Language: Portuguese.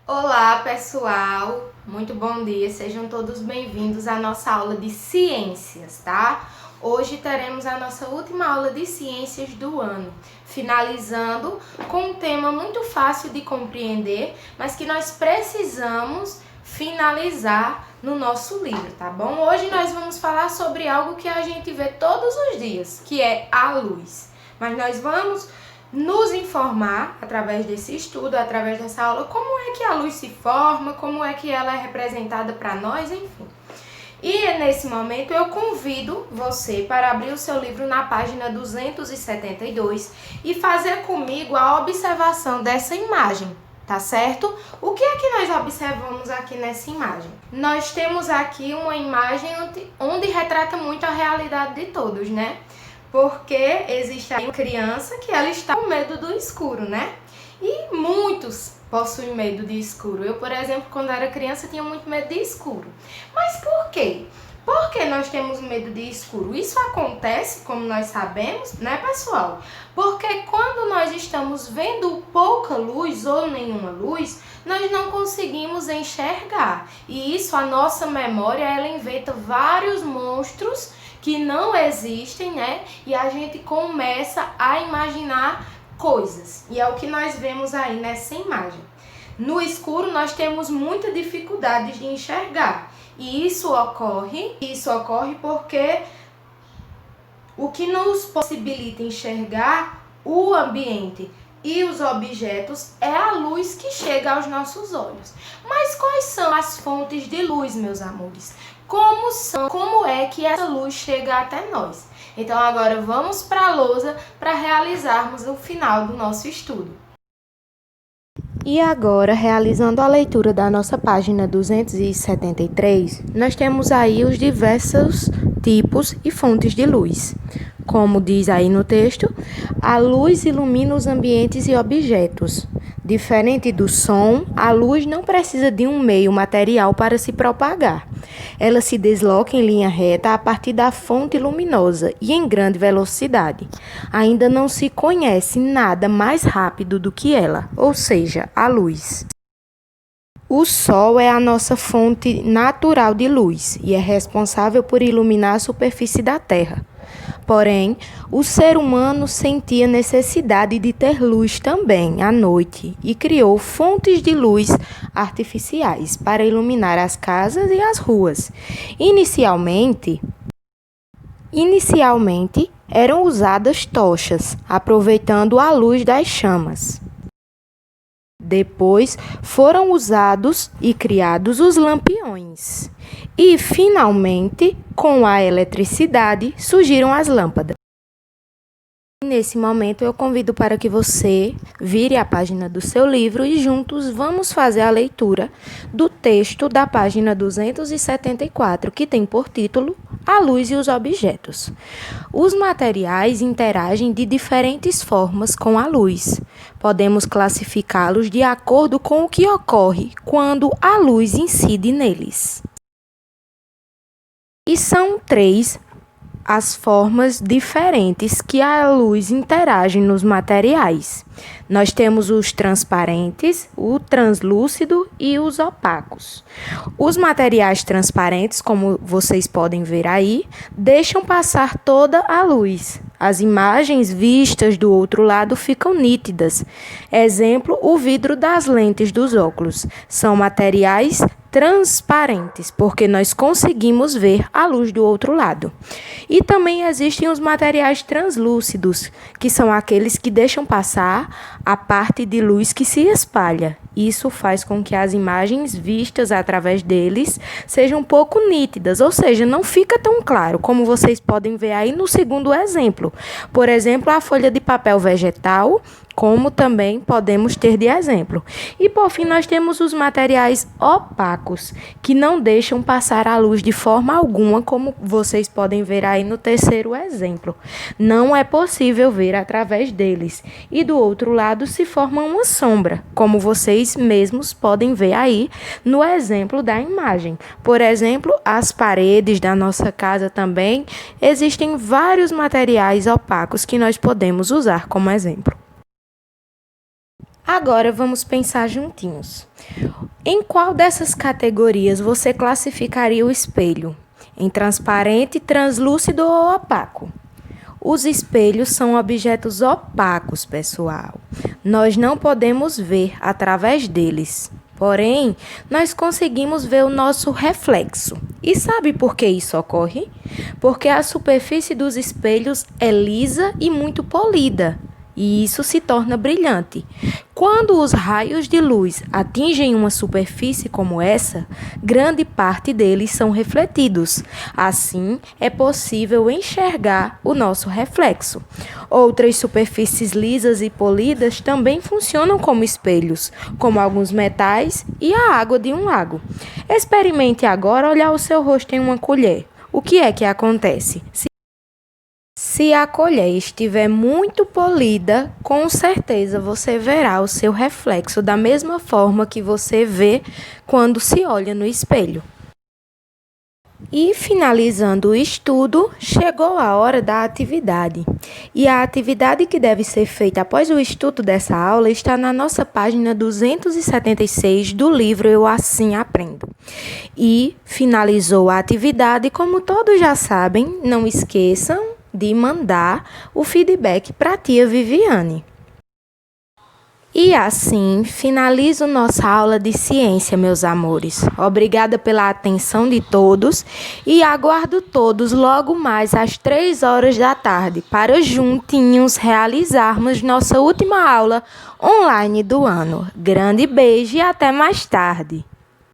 Olá, pessoal! Muito bom dia, sejam todos bem-vindos à nossa aula de ciências, tá? Hoje teremos a nossa última aula de ciências do ano, finalizando com um tema muito fácil de compreender, mas que nós precisamos finalizar no nosso livro, tá bom? Hoje nós vamos falar sobre algo que a gente vê todos os dias, que é a luz. Mas nós vamos nos informar através desse estudo, através dessa aula, como é que a luz se forma, como é que ela é representada para nós, enfim. E nesse momento eu convido você para abrir o seu livro na página 272 e fazer comigo a observação dessa imagem, tá certo? O que é que nós observamos aqui nessa imagem? Nós temos aqui uma imagem onde retrata muito a realidade de todos, né? Porque existe aí uma criança que ela está com medo do escuro, né? E muitos possuem medo de escuro. Eu, por exemplo, quando era criança, tinha muito medo de escuro. Mas por quê? Por que nós temos medo de escuro? Isso acontece, como nós sabemos, né, pessoal? Porque quando nós estamos vendo pouca luz ou nenhuma luz, nós não conseguimos enxergar. E isso, a nossa memória, ela inventa vários monstros que não existem, né? E a gente começa a imaginar coisas. E é o que nós vemos aí nessa imagem. No escuro nós temos muita dificuldade de enxergar. E isso ocorre porque o que nos possibilita enxergar o ambiente e os objetos é a luz que chega aos nossos olhos. Mas quais são as fontes de luz, meus amores? Como é que essa luz chega até nós? Então agora vamos para a lousa para realizarmos o final do nosso estudo. E agora, realizando a leitura da nossa página 273, nós temos aí os diversos tipos e fontes de luz. Como diz aí no texto, a luz ilumina os ambientes e objetos. Diferente do som, a luz não precisa de um meio material para se propagar. Ela se desloca em linha reta a partir da fonte luminosa e em grande velocidade. Ainda não se conhece nada mais rápido do que ela, ou seja, a luz. O Sol é a nossa fonte natural de luz e é responsável por iluminar a superfície da Terra. Porém, o ser humano sentia necessidade de ter luz também à noite e criou fontes de luz artificiais para iluminar as casas e as ruas. Inicialmente eram usadas tochas, aproveitando a luz das chamas. Depois foram usados e criados os lampiões. E, finalmente, com a eletricidade, surgiram as lâmpadas. Nesse momento, eu convido para que você vire a página do seu livro e juntos vamos fazer a leitura do texto da página 274, que tem por título A Luz e os Objetos. Os materiais interagem de diferentes formas com a luz. Podemos classificá-los de acordo com o que ocorre quando a luz incide neles. E são três as formas diferentes que a luz interage nos materiais. Nós temos os transparentes, o translúcido e os opacos. Os materiais transparentes, como vocês podem ver aí, deixam passar toda a luz. As imagens vistas do outro lado ficam nítidas. Exemplo, o vidro das lentes dos óculos. São materiais transparentes, porque nós conseguimos ver a luz do outro lado. E também existem os materiais translúcidos, que são aqueles que deixam passar a parte de luz que se espalha. Isso faz com que as imagens vistas através deles sejam um pouco nítidas, ou seja, não fica tão claro, como vocês podem ver aí no segundo exemplo. Por exemplo, a folha de papel vegetal, como também podemos ter de exemplo. E por fim, nós temos os materiais opacos, que não deixam passar a luz de forma alguma, como vocês podem ver aí no terceiro exemplo. Não é possível ver através deles. E do outro lado se forma uma sombra, como vocês mesmos podem ver aí no exemplo da imagem. Por exemplo, as paredes da nossa casa também existem vários materiais opacos que nós podemos usar como exemplo. Agora vamos pensar juntinhos. Em qual dessas categorias você classificaria o espelho? Em transparente, translúcido ou opaco? Os espelhos são objetos opacos, pessoal. Nós não podemos ver através deles. Porém, nós conseguimos ver o nosso reflexo. E sabe por que isso ocorre? Porque a superfície dos espelhos é lisa e muito polida. E isso se torna brilhante. Quando os raios de luz atingem uma superfície como essa, grande parte deles são refletidos. Assim, é possível enxergar o nosso reflexo. Outras superfícies lisas e polidas também funcionam como espelhos, como alguns metais e a água de um lago. Experimente agora olhar o seu rosto em uma colher. O que é que acontece? Se a colher estiver muito polida, com certeza você verá o seu reflexo da mesma forma que você vê quando se olha no espelho. E finalizando o estudo, chegou a hora da atividade. E a atividade que deve ser feita após o estudo dessa aula está na nossa página 276 do livro Eu Assim Aprendo. E finalizou a atividade, como todos já sabem, não esqueçam de mandar o feedback para a tia Viviane. E assim finalizo nossa aula de ciência, meus amores. Obrigada pela atenção de todos e aguardo todos logo mais às 3 horas da tarde para juntinhos realizarmos nossa última aula online do ano. Grande beijo e até mais tarde!